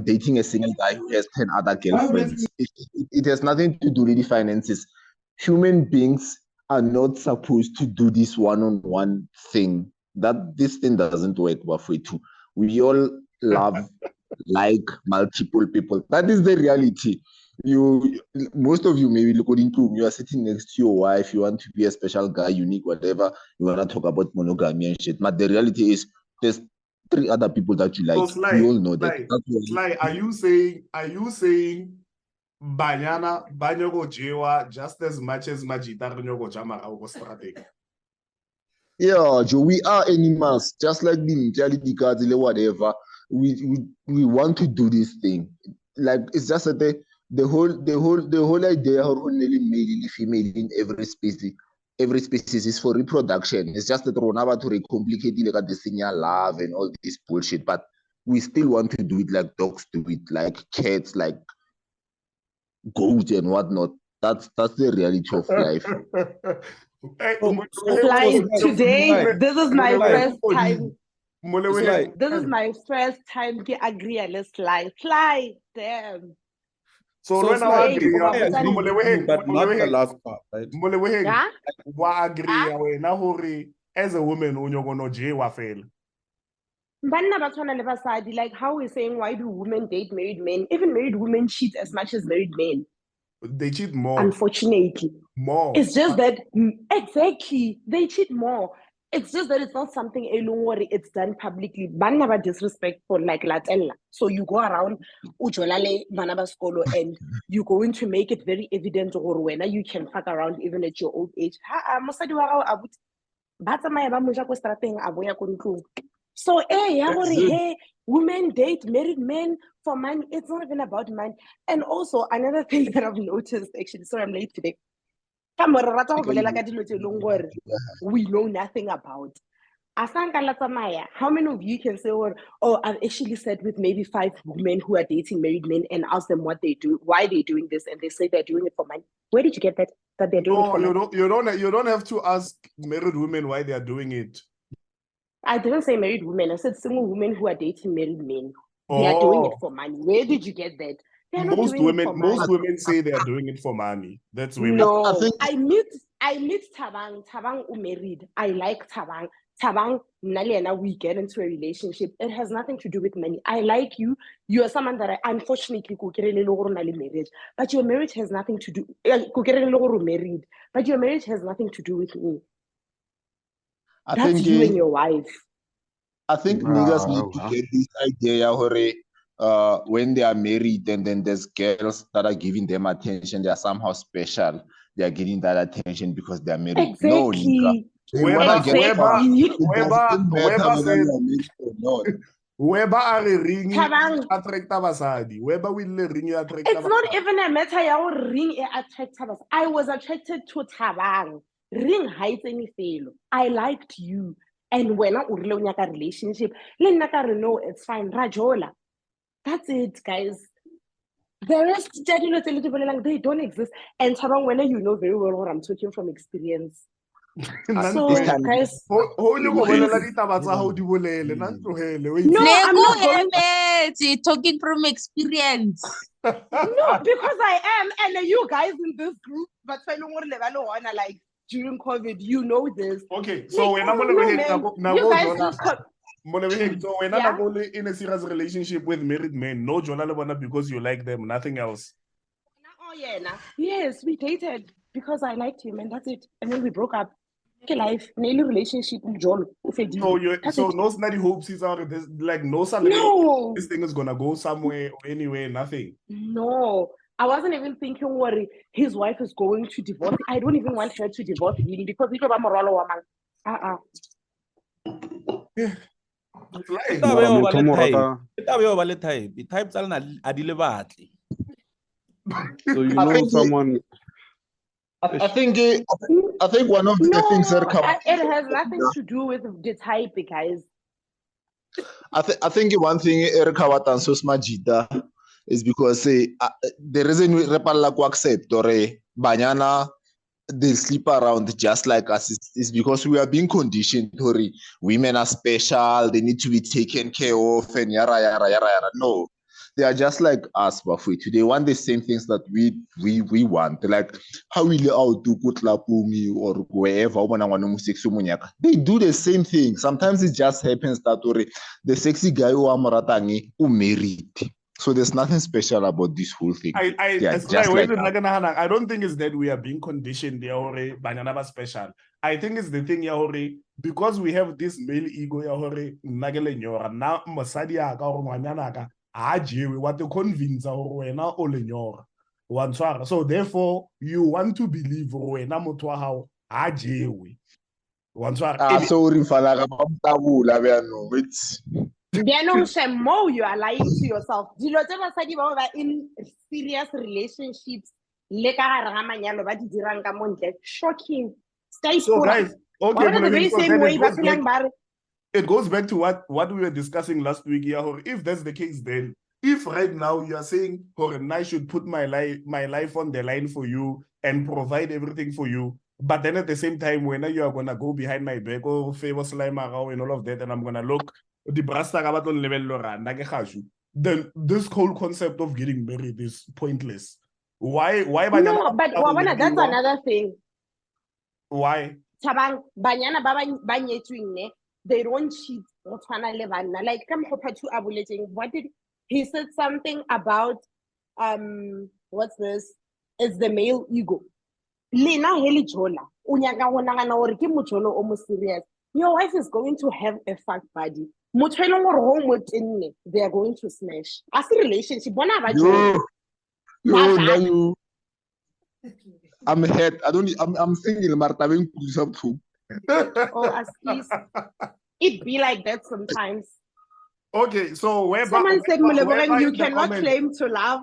dating a single guy who has 10 other girlfriends. It has nothing to do with the finances. Human beings are not supposed to do this one-on-one thing. This thing doesn't work, Bafwetu. We all love like multiple people. That is the reality. Most of you maybe according to you are sitting next to your wife, you want to be a special guy, unique, whatever, you want to talk about monogamy and shit. But the reality is there's 3 other people that you like. We all know that. Are you saying Banyana Banyogo Jewa just as much as Majita Banyogo Jamara was strategic? Yeah, Joe, we are animals, just like the mentality cards, whatever. We want to do this thing. Like it's just that the whole idea of only male and female in every species is for reproduction. It's just that we're about to complicate like the thing love and all this bullshit, but we still want to do it like dogs do it, like cats, like goats and whatnot. That's the reality of life. Today, this is my first time. Sly. This is my first time to agree on this Sly. Sly, damn. So So when Sly, I I agree, agree with you, but not the last part, right? Yeah? wa agree wena hore as a woman o nyogono je wa fela. Banna ba tshwana le basadi, like how we're saying, why do women date married men? Even married women cheat as much as married men. They cheat more. Unfortunately. More. It's just that, exactly, they cheat more. It's just that it's not something it's done publicly. Banna ba disrespectful like latella. So you go around ujolale bana ba skolo and you're going to make it very evident or when you can fuck around even at your old age. Mosadi wa gago a botse ba tsamaya ba moja ko strateng a boya ko ntlong. So hey, women date married men for money. It's not even about money. And also another thing that I've noticed, actually, sorry I'm late today. We know nothing about. How many of you can say, oh, I've actually sat with maybe 5 women who are dating married men and asked them what they do, why they're doing this, and they say they're doing it for money. Where did you get that they're doing it for money? You don't have to ask married women why they are doing it. I didn't say married women. I said single women who are dating married men. They are doing it for money. Where did you get that? Most women say they are doing it for money. That's women. No, I meet Tabang. Tabang married. I like Tabang. Tabang, Naliana, we get into a relationship. It has nothing to do with money. I like you. You are someone that I unfortunately marriage. But your marriage has nothing to do. Married. But your marriage has nothing to do with me. That's you and your wife. I think niggas need to get this idea when they are married and then there's girls that are giving them attention, they are somehow special. They are getting that attention because they are married. Exactly. No, nigga. Whoever are ring attract basadi. Whoever will ring attract. It's not even a matter ya ring attract basadi. I was attracted to Tabang. Ring hides any fail. I liked you. And when I a relationship, no, it's fine. Rajola. That's it, guys. The rest, they don't exist. And Tabang, when you know very well what I'm talking from experience. So, guys, No, I'm not going... talking from experience. No, because I am, and you guys in this group, but like during COVID, you know this. Okay, so when I'm so when I'm in a serious relationship with married men, no Jonah because you like them, nothing else. Yes, we dated because I liked him, and that's it. And then we broke up. Life, nearly relationship with John. So no snotty hopes is out of this, like no salary. No. This thing is gonna go somewhere or anywhere, nothing. No, I wasn't even thinking what his wife is going to divorce. I don't even want her to divorce him because he got moral woman. So you know someone. I think one of the things that come. It has nothing to do with the type, guys. I think one thing Erica Watansos Majida is because the reason we accept or banyana they sleep around just like us is because we are being conditioned to women are special, they need to be taken care of and yara yara yara yara. No. They are just like us, Bafui. They want the same things that we want. Like how we out to Kutlapumi or wherever. They do the same thing. Sometimes it just happens that the sexy guy who married. So there's nothing special about this whole thing. I don't think it's that we are being conditioned there special. I think it's the thing because we have this male ego now Masadi or we want to convince so therefore you want to believe how you are lying to yourself. serious relationships le ka gare ga manyalo ba di dirang ka mo ntle. Shocking. So guys, okay, the very so same then way ba phelang ba re it goes back to what we were discussing last week. Yeah, if that's the case, then if right now you are saying, I should put my life on the line for you and provide everything for you, but then at the same time, when you are gonna go behind my back or favor slime around and all of that, and I'm gonna look the brasta gabaton level then this whole concept of getting married is pointless. Why? No, but that's another thing. Why? Tabang banyana ba nyetsweng ne, they don't cheat go tshwana le banna. Like come to abulating. What did he said something about what's this? It's the male ego. Lena heli jola. Unyaka go nagana gore ke motjolo o mo serious. Your wife is going to have a fuck buddy. Motho e leng gore ho mo tenne, they are going to smash. As a relationship, bona ba jola. No. I'm hurt. I'm single, Martabeng too. Oh, as is. It be like that sometimes. Okay, so someone said, Mulebogeng, you cannot claim to love.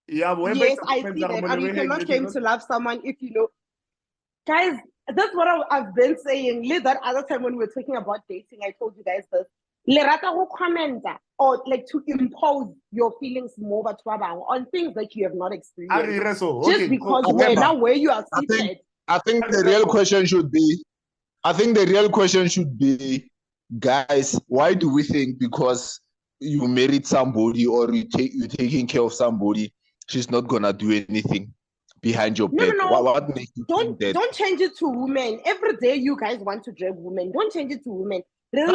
Yeah, yes, I see that. And you cannot claim to love someone if you know. Guys, that's what I've been saying. That other time when we were talking about dating, I told you guys this. Lerata go comment or like to impose your feelings more on things that you have not experienced. Just because we're now where you are seated. I think the real question should be, guys, why do we think because you married somebody or you're taking care of somebody, she's not gonna do anything behind your back? No. What makes you think that? Don't change it to women. Every day you guys want to drag women. Don't change it to women. No. We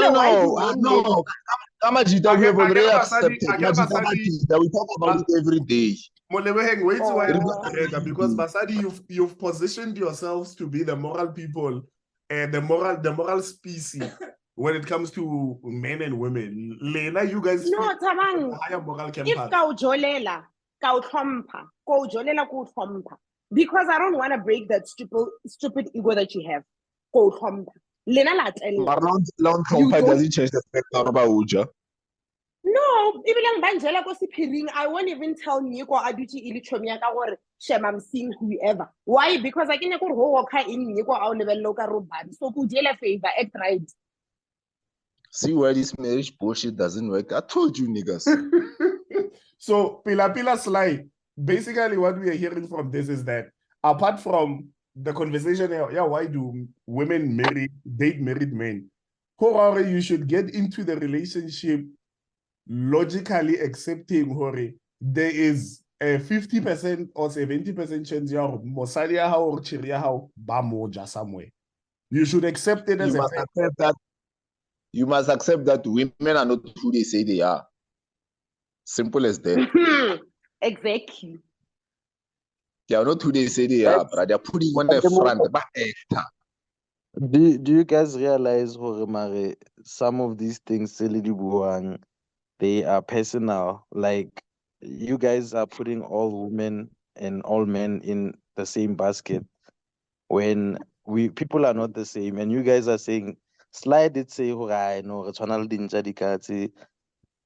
have already accepted. We talk about it every day. Wait because Basadi, you've positioned yourselves to be the moral people and the moral species when it comes to men and women. Lena, you guys Tabang, higher moral if kaujolela, because I don't want to break that stupid ego that you have. Lena doesn't change the fact about Uja. No, I won't even tell Nico Aduchi Ilichomia or Shem, I'm seeing whoever. Why? Because I can't go walk in Nico our level local robot. So could you favor act right? See why this marriage bullshit doesn't work. I told you niggas. So Pila slide. Basically, what we are hearing from this is that apart from the conversation, why do women date married men? You should get into the relationship logically accepting there is a 50% or 70% chance somewhere. You should accept it as a fact. You must accept that women are not who they say they are. Simple as that. Exactly. They are not who they say they are, but they're putting on the front. Do you guys realize, some of these things, they are personal? Like, you guys are putting all women and all men in the same basket when people are not the same, and you guys are saying, slide it, say,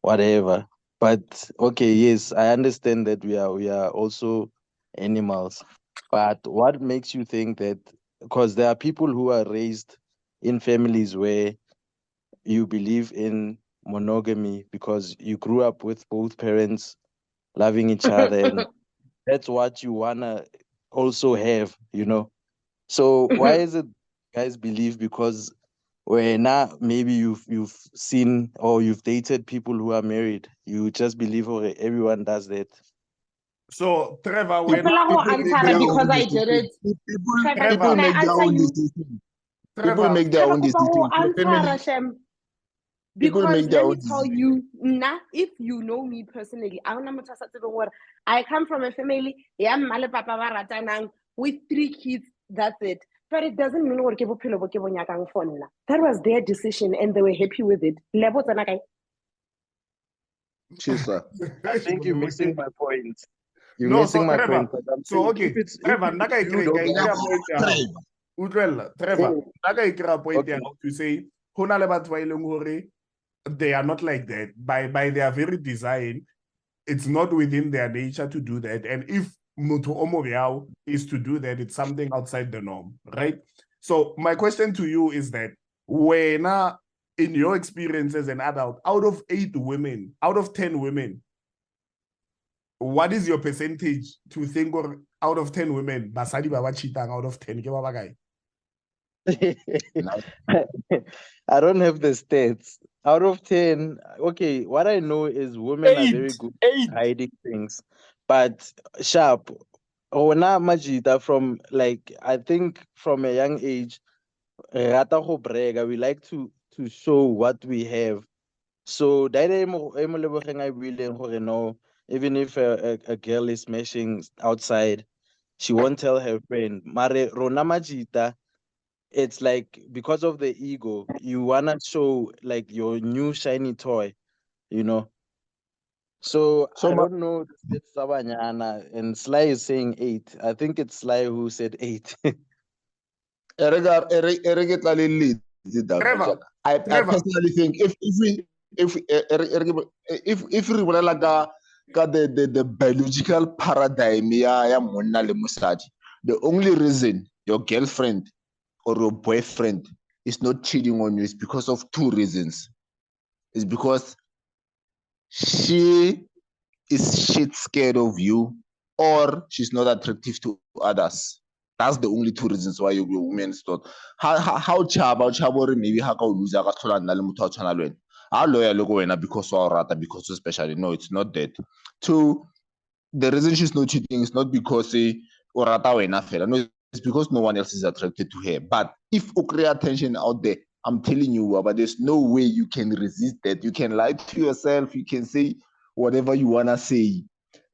whatever. But okay, yes, I understand that we are also animals. But what makes you think that? Because there are people who are raised in families where you believe in monogamy because you grew up with both parents loving each other, and that's what you wanna also have, So why is it guys believe because now maybe you've seen or you've dated people who are married, you just believe everyone does that? So Trevor, because I did it. People make their own decision. People make their own decision. Because let me tell you, if you know me personally, I come from a family with 3 kids, that's it. But it doesn't mean that was their decision and they were happy with it. I think you're missing my point. You're no, missing so my Trevor, point. But I'm so saying, okay, Trevor, to say, they are not like that by their very design. it's not within their nature to do that. And if motho o mo bjao is to do that, it's something outside the norm, right? So my question to you is that when in your experience as an adult, out of 10 women, what is your percentage to think or out of 10 women, basadi ba cheatang out of 10? I don't have the stats. Out of 10, okay, what I know is women are very good at hiding things. But sharp, Ona Majita from like I think from a young age, rata go brega, we like to show what we have. So that I will know, even if a girl is smashing outside, she won't tell her friend. Mare Rona Majita, it's like because of the ego, you wanna show like your new shiny toy, you know. So I don't know the stats Sabanyana, and Sly is saying 8. I think it's Sly who said 8. I personally think if we like the biological paradigm ya monna le mosadi, the only reason your girlfriend or your boyfriend is not cheating on you is because of 2 reasons. It's because she is shit scared of you, or she's not attractive to others. That's the only 2 reasons why your woman is not. How chaba maybe how lose ka thola nna le motho a tshwana le wena. Ha loya le go wena because wa rata, because especially no, it's not that. 2, the reason she's not cheating is not because o rata wena fela. No, it's because no one else is attracted to her. But if you create attention out there, I'm telling you, but there's no way you can resist that. You can lie to yourself. You can say whatever you wanna say.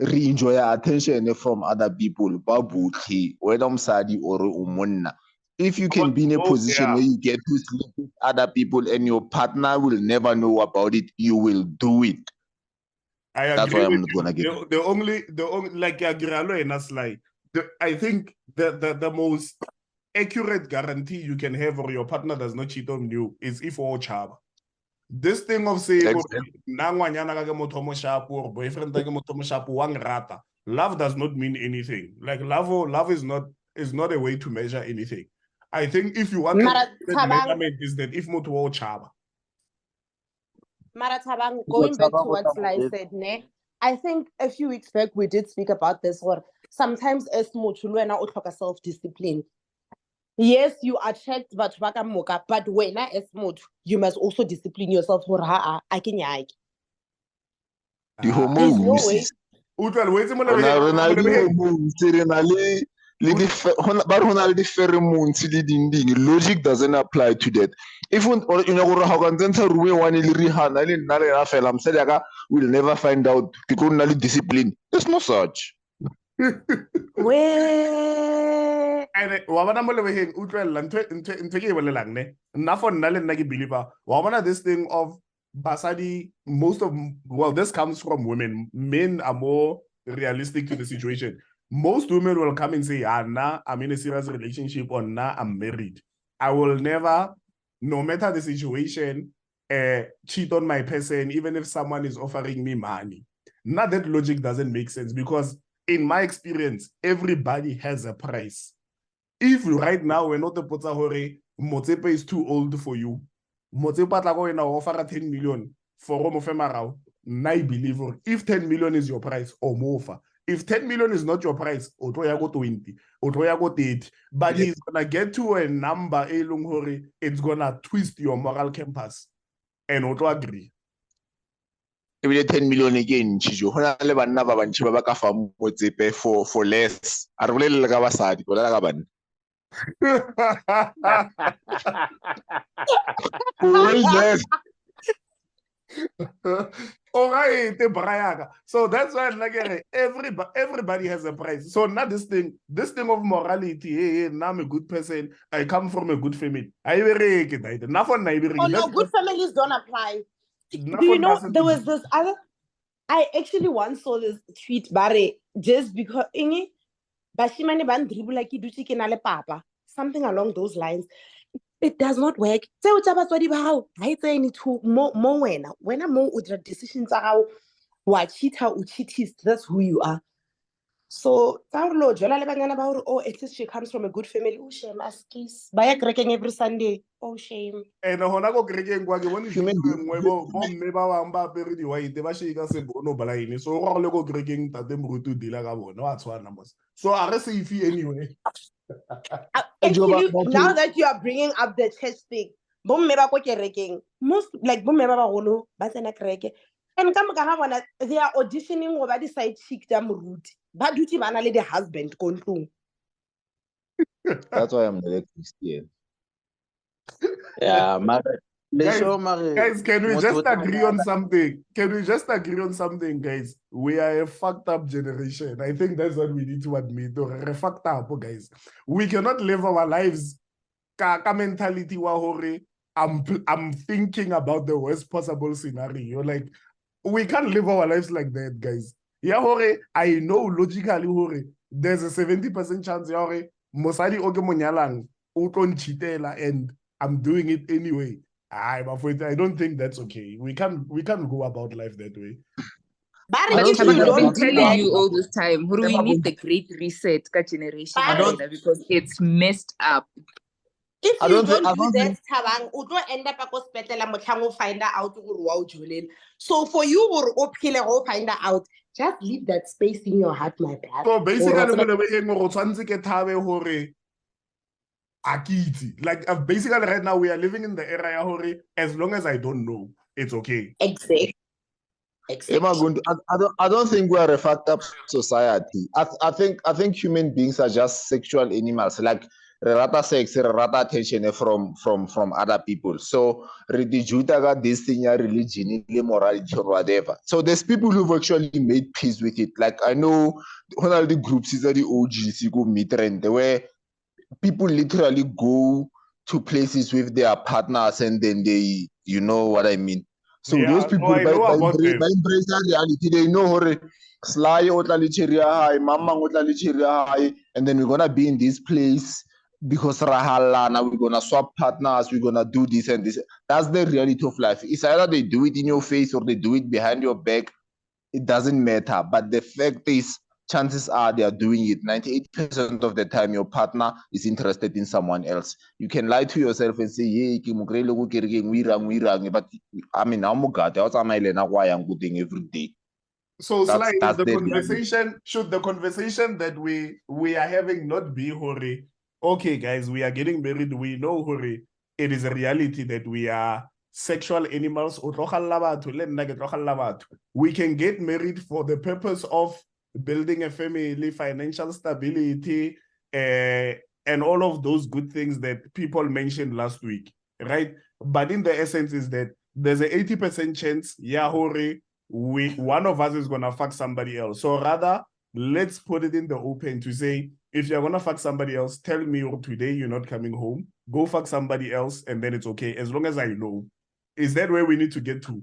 Re-enjoy attention from other people. Babuthi, whether msadi or umonna. If you can be in a position where you get to sleep with other people and your partner will never know about it, you will do it. I agree. That's why I'm not gonna get the only like I think the most accurate guarantee you can have or your partner does not cheat on you is if all chaba. This thing of saying or boyfriend rata, love does not mean anything. Like love is not a way to measure anything. I think if you want to measurement is that if not all chaba. Maratabang, going back to what Sly said, ne? I think a few weeks back we did speak about this, or sometimes as self-discipline. Yes, you are checked, but when I as you must also discipline yourself for I can the hormones. Logic doesn't apply to that. If we'll never find out discipline. There's no such. This thing of basadi, this comes from women. Men are more realistic to the situation. Most women will come and say, nah, I'm in a serious relationship, or nah, I'm married. I will never, no matter the situation, cheat on my person, even if someone is offering me money. Now that logic doesn't make sense, because in my experience, everybody has a price. If right now we're not the Potahore, Motsepe is too old for you. Motsepe tlago ena offer 10 million for Romo Femarao. I believe if 10 million is your price, or more. If 10 million is not your price, Otoya go 20, Otoya go 30. But he's gonna get to a number, it's gonna twist your moral compass. And Oto agree. 10 million again, Chijo. For less. I really like our side. So that's why like everybody has a price. So not this thing of morality. Hey, now I'm a good person. I come from a good family. No, good families don't apply. Do you know there was this other? I actually once saw this tweet, Bare, just because something along those lines. It does not work. Decisions cheatist, that's who you are. So, oh, at least she comes from a good family. Oh, shame, askis. Baya cracking every Sunday. Oh, shame. And hona go kerekeng kwa ke bone Human ngwe bo mme ba bang ba apere di white ba shika se bono balaini so go le go kerekeng tate morutu dila ka bona wa tshwana mos so are safe anyway. Actually, now that you are bringing up the church thing, bomme ba ko kerekeng, most like bomme ba bagolo ba tsena kereke, and ka moka ga bona they are auditioning go ba di side chick tsa moruti ba duty ba na le the husband ko ntlong. That's why I'm not a Christian. Yeah, Guys, can we just agree on something? Can we just agree on something, guys? We are a fucked up generation. I think that's what we need to admit. We're fucked up, guys. We cannot live our lives ka mentality wa hore I'm thinking about the worst possible scenario. Like, we can't live our lives like that, guys. Yeah, hore, I know logically hore, there's a 70% chance hore, mosadi oke monyalang, o tlo nchitela, and I'm doing it anyway. I don't think that's okay. We can't go about life that way. But if you don't, I've been telling you all this time, we need the great reset generation because it's messed up. If you don't do that, Tabang, you don't end up a hospital and find out wow, Julian. So for you or find out, just leave that space in your heart, my brother. So basically, like basically right now we are living in the era as long as I don't know, it's okay. Exactly. I don't think we are a fucked up society. I think human beings are just sexual animals. Like rata sex, rata attention from other people. So rejuta got this thing, religion, morality, or whatever. So there's people who've actually made peace with it. Like I know one of the groups is the OGs, you go meet trend where people literally go to places with their partners and then they, you know what I mean. So those people by embrace that reality, they know hore sly high, mama high, and then we're gonna be in this place because rahalana, we're gonna swap partners, we're gonna do this and this. That's the reality of life. It's either they do it in your face or they do it behind your back. It doesn't matter. But the fact is, chances are they are doing it. 98% of the time, your partner is interested in someone else. You can lie to yourself and say, "Hey, but I mean, I'm every day." So, should the conversation that we are having not be hore? Okay, guys, we are getting married. We know hore. It is a reality that we are sexual animals. We can get married for the purpose of building a family, financial stability, and all of those good things that people mentioned last week, right? But in the essence is that there's an 80% chance, one of us is gonna fuck somebody else. So rather, let's put it in the open to say, if you're gonna fuck somebody else, tell me today you're not coming home. Go fuck somebody else, and then it's okay, as long as I know. Is that where we need to get to?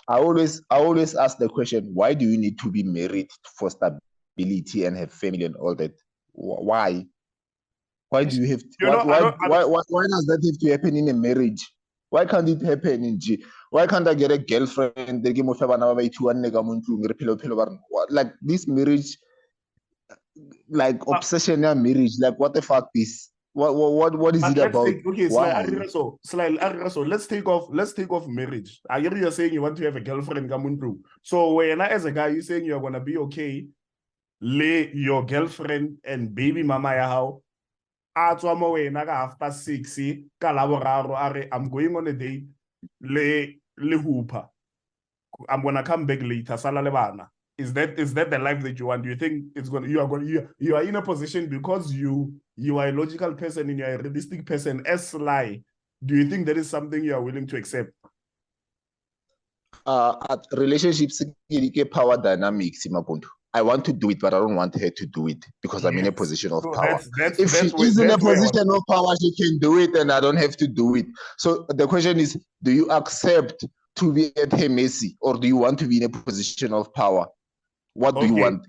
I always ask the question, why do you need to be married for stability and have family and all that? Why? Why do you have to, why does that have to happen in a marriage? Why can't it happen in G? Why can't I get a girlfriend? Like this marriage, like obsession marriage, like what the fuck is? What is it about? Okay, so let's take off marriage. I hear you're saying you want to have a girlfriend come through. So when as a guy, you're saying you're gonna be okay, lay your girlfriend and baby mama ya how after 6 I'm going on a date, le hooper. I'm gonna come back later. Salalebana. Is that the life that you want? Do you think you are in a position because you are a logical person and you are a realistic person as Sly? Do you think that is something you are willing to accept? Relationships power dynamics. I want to do it, but I don't want her to do it because I'm in a position of power. If she is in a position of power, she can do it, and I don't have to do it. So the question is, do you accept to be at her mercy, or do you want to be in a position of power? What do you want?